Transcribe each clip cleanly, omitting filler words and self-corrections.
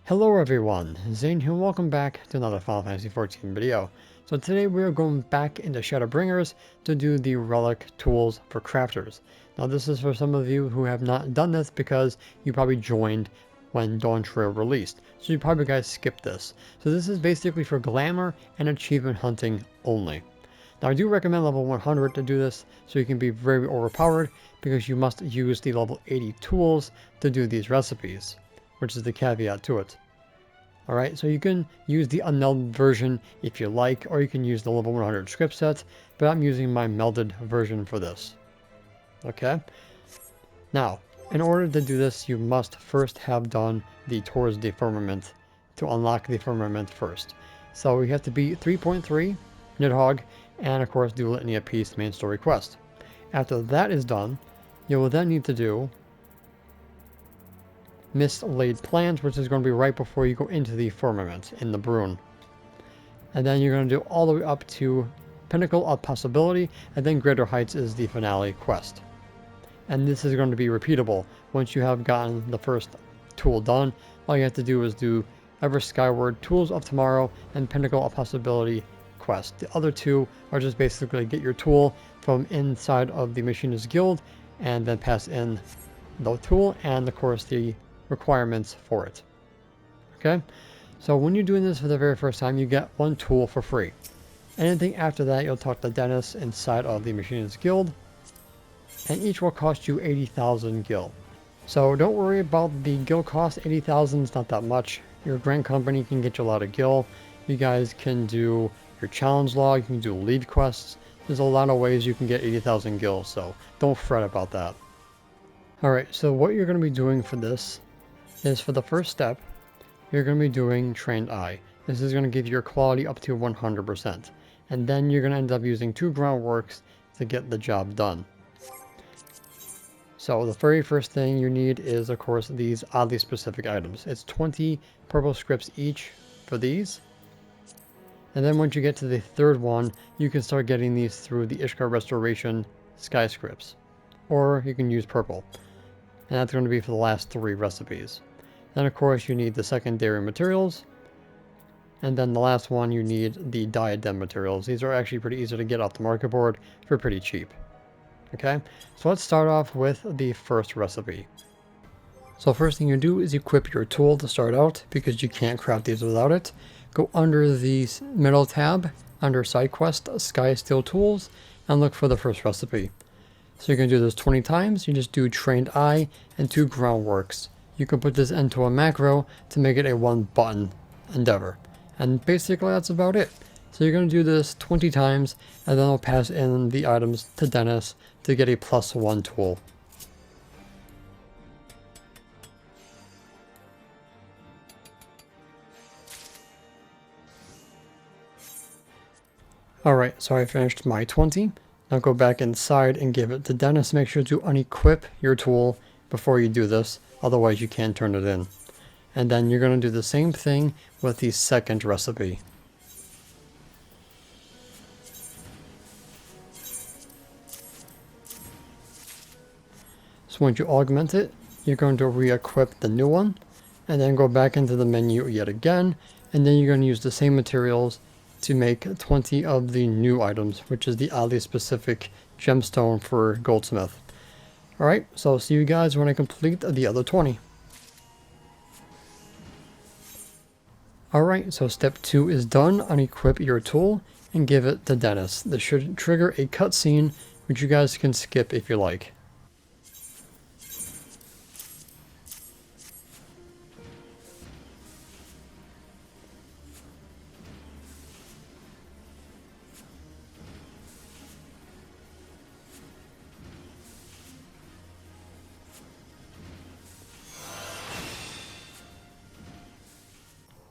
Hello everyone, Zane here, welcome back to another Final Fantasy XIV video. So today we are going back into Shadowbringers to do the relic tools for crafters. Now this is for some of you who have not done this because you probably joined when Dawn Trail released. So you probably guys skipped this. So this is basically for glamour and achievement hunting only. Now I do recommend level 100 to do this so you can be very overpowered because you must use the level 80 tools to do these recipes, which is the caveat to it. Alright, so you can use the unmelded version if you like, or you can use the level 100 script set, but I'm using my melded version for this. Okay? Now, in order to do this, you must first have done the Towards the Firmament to unlock the Firmament first. So we have to beat 3.3, Nidhogg, and of course do Litany of Peace main story quest. After that is done, you will then need to do mislaid plans, which is going to be right before you go into the firmament in the Brune. And then you're going to do all the way up to Pinnacle of Possibility, and then Greater Heights is the finale quest. And this is going to be repeatable. Once you have gotten the first tool done, all you have to do is do Ever Skyward, Tools of Tomorrow, and Pinnacle of Possibility quest. The other two are just basically get your tool from inside of the Machinist Guild, and then pass in the tool and of course the requirements for it. Okay, so when you're doing this for the very first time, you get one tool for free. Anything after that, you'll talk to Dennis inside of the Machinist Guild, and each will cost you 80,000 gil. So don't worry about the gil cost. 80,000 is not that much. Your Grand Company can get you a lot of gil. You guys can do your challenge log, you can do lead quests. There's a lot of ways you can get 80,000 gil, so don't fret about that. Alright, so what you're going to be doing for this is, for the first step, you're going to be doing Trained Eye. This is going to give your quality up to 100%. And then you're going to end up using 2 groundworks to get the job done. So the very first thing you need is, of course, these oddly specific items. It's 20 purple scrips each for these. And then once you get to the third one, you can start getting these through the Ishgard Restoration Sky Scripts. Or you can use purple. And that's going to be for the last 3 recipes. Then of course you need the secondary materials, and then the last one you need the diadem materials. These are actually pretty easy to get off the market board for pretty cheap. Okay, so let's start off with the first recipe. So first thing you do is equip your tool to start out, because you can't craft these without it. Go under the middle tab, under side quest, Sky Steel Tools, and look for the first recipe. So you're going to do this 20 times. You just do Trained Eye and 2 groundworks. You can put this into a macro to make it a 1-button endeavor. And basically that's about it. So you're going to do this 20 times, and then I'll pass in the items to Dennis to get a +1 tool. Alright, so I finished my 20. Now go back inside and give it to Dennis. Make sure to unequip your tool before you do this, otherwise you can't turn it in. And then you're going to do the same thing with the second recipe. So once you augment it, you're going to re-equip the new one, and then go back into the menu yet again, and then you're going to use the same materials to make 20 of the new items, which is the oddly specific gemstone for goldsmith. Alright, so I'll see you guys when I complete the other 20. Alright, so step 2 is done. Unequip your tool and give it to Dennis. This should trigger a cutscene, which you guys can skip if you like.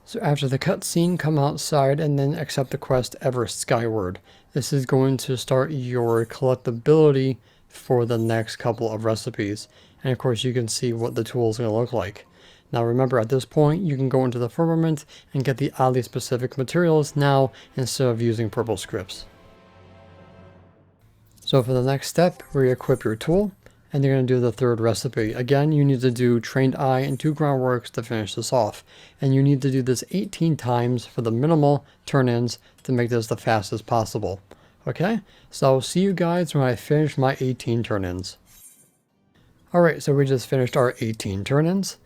So after the cutscene, come outside and then accept the quest Ever Skyward. This is going to start your collectability for the next couple of recipes. And of course you can see what the tool is going to look like. Now remember, at this point you can go into the firmament and get the oddly specific materials now instead of using purple scripts. So for the next step, re-equip your tool And you're going to do the third recipe. Again, you need to do trained eye and 2 groundworks to finish this off. And you need to do this 18 times for the minimal turn-ins to make this the fastest possible. Okay, so see you guys when I finish my 18 turn-ins. Alright, so we just finished our 18 turn-ins.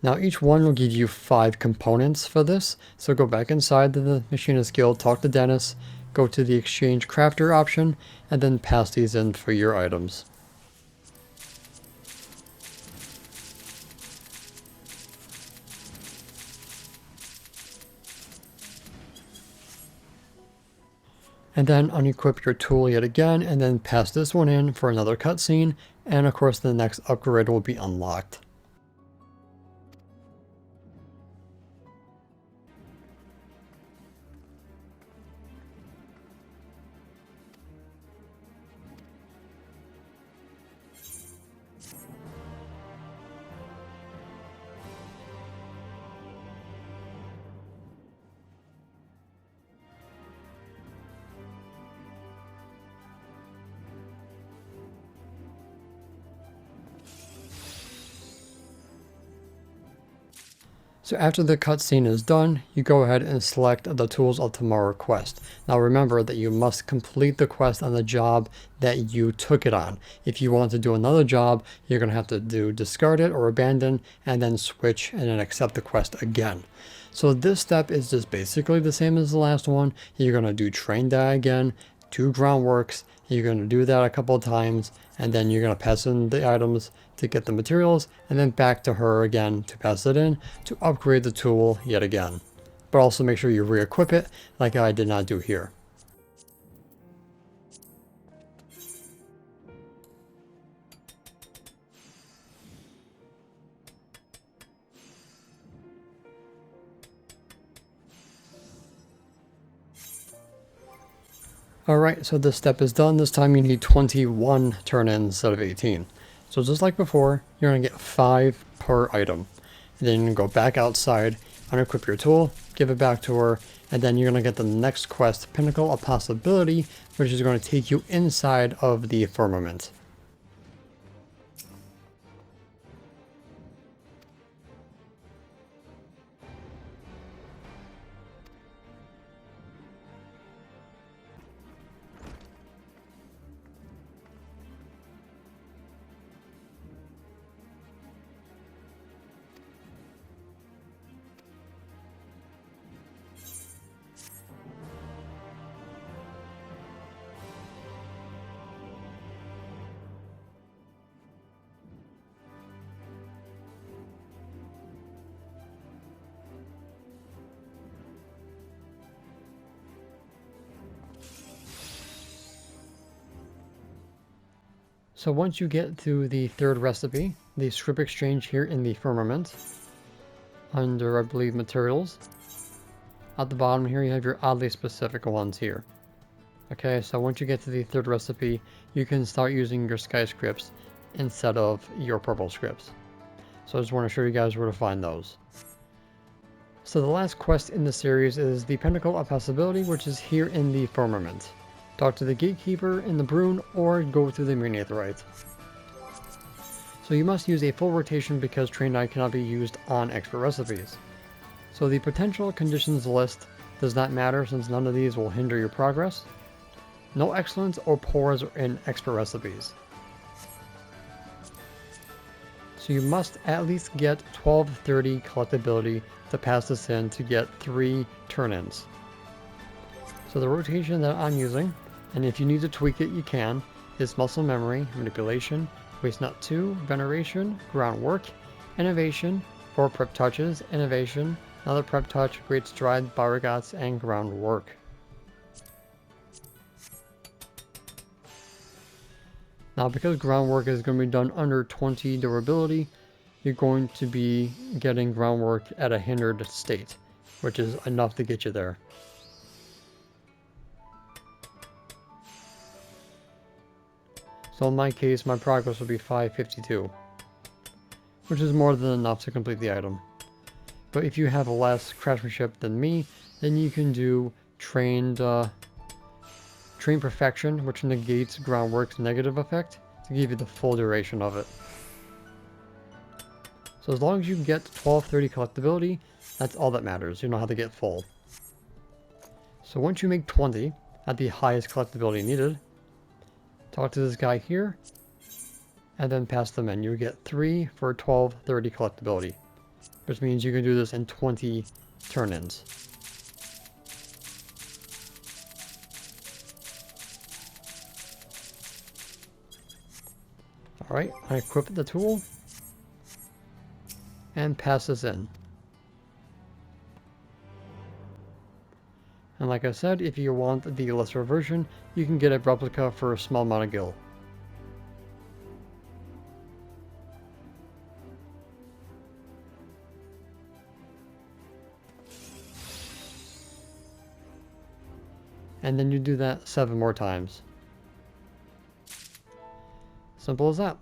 Now each one will give you 5 components for this. So go back inside to the Machinist Guild, talk to Dennis, go to the Exchange Crafter option, and then pass these in for your items. And then unequip your tool yet again, and then pass this one in for another cutscene, and of course the next upgrade will be unlocked. So after the cutscene is done, you go ahead and select the Tools of Tomorrow quest. Now remember that you must complete the quest on the job that you took it on. If you want to do another job, you're going to have to do discard it or abandon, and then switch and then accept the quest again. So this step is just basically the same as the last one. You're going to do train die again, 2 groundworks. You're going to do that a couple of times, and then you're going to pass in the items to get the materials, and then back to her again to pass it in to upgrade the tool yet again. But also make sure you re-equip it like I did not do here. Alright, so this step is done. This time you need 21 turn-ins instead of 18. So just like before, you're going to get 5 per item. And then you go back outside, unequip your tool, give it back to her, and then you're going to get the next quest, Pinnacle of Possibility, which is going to take you inside of the firmament. So once you get to the third recipe, the scrip exchange here in the firmament, under I believe materials, at the bottom here you have your oddly specific ones here. Okay, so once you get to the third recipe, you can start using your sky scrips instead of your purple scrips. So I just want to show you guys where to find those. So the last quest in the series is the Pinnacle of Possibility, which is here in the firmament. Talk to the gatekeeper in the Brune or go through the main aetheryte. So you must use a full rotation because trained eye cannot be used on expert recipes. So the potential conditions list does not matter since none of these will hinder your progress. No excellence or pours in expert recipes. So you must at least get 1230 collectability to pass this in to get 3 turn-ins. So the rotation that I'm using, and if you need to tweak it you can, is Muscle Memory, Manipulation, Waste Not 2, Veneration, Groundwork, Innovation, 4 Prep Touches, Innovation, another Prep Touch, Great Stride, Baragots, and Groundwork. Now because Groundwork is going to be done under 20 durability, you're going to be getting Groundwork at a hindered state, which is enough to get you there. So in my case, my progress will be 552, which is more than enough to complete the item. But if you have less craftsmanship than me, then you can do Train Perfection, which negates Groundwork's negative effect, to give you the full duration of it. So as long as you get 1230 collectability, that's all that matters. You don't have to get full. So once you make 20 at the highest collectability needed, talk to this guy here, and then pass them in. You get 3 for 1230 collectability, which means you can do this in 20 turn-ins. Alright, I equip the tool and pass this in. And like I said, if you want the lesser version, you can get a replica for a small amount of gil. And then you do that 7 more times. Simple as that.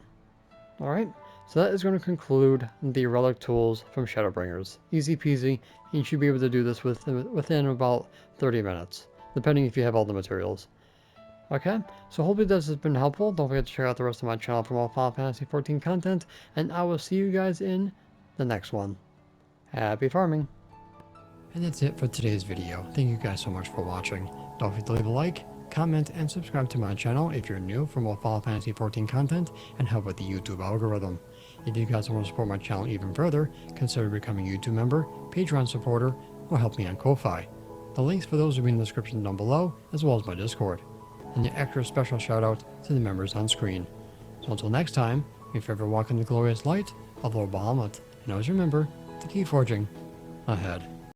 Alright, so that is going to conclude the relic tools from Shadowbringers. Easy peasy, and you should be able to do this within about 30 minutes, depending if you have all the materials. Okay, so hopefully this has been helpful. Don't forget to check out the rest of my channel for more Final Fantasy XIV content, and I will see you guys in the next one. Happy farming! And that's it for today's video. Thank you guys so much for watching. Don't forget to leave a like, comment, and subscribe to my channel if you're new for more Final Fantasy XIV content and help with the YouTube algorithm. If you guys want to support my channel even further, consider becoming a YouTube member, Patreon supporter, or help me on Ko-Fi. The links for those will be in the description down below, as well as my Discord. And an extra special shout out to the members on screen. So until next time, may you forever walk in the glorious light of Lord Bahamut, and always remember to keep forging ahead.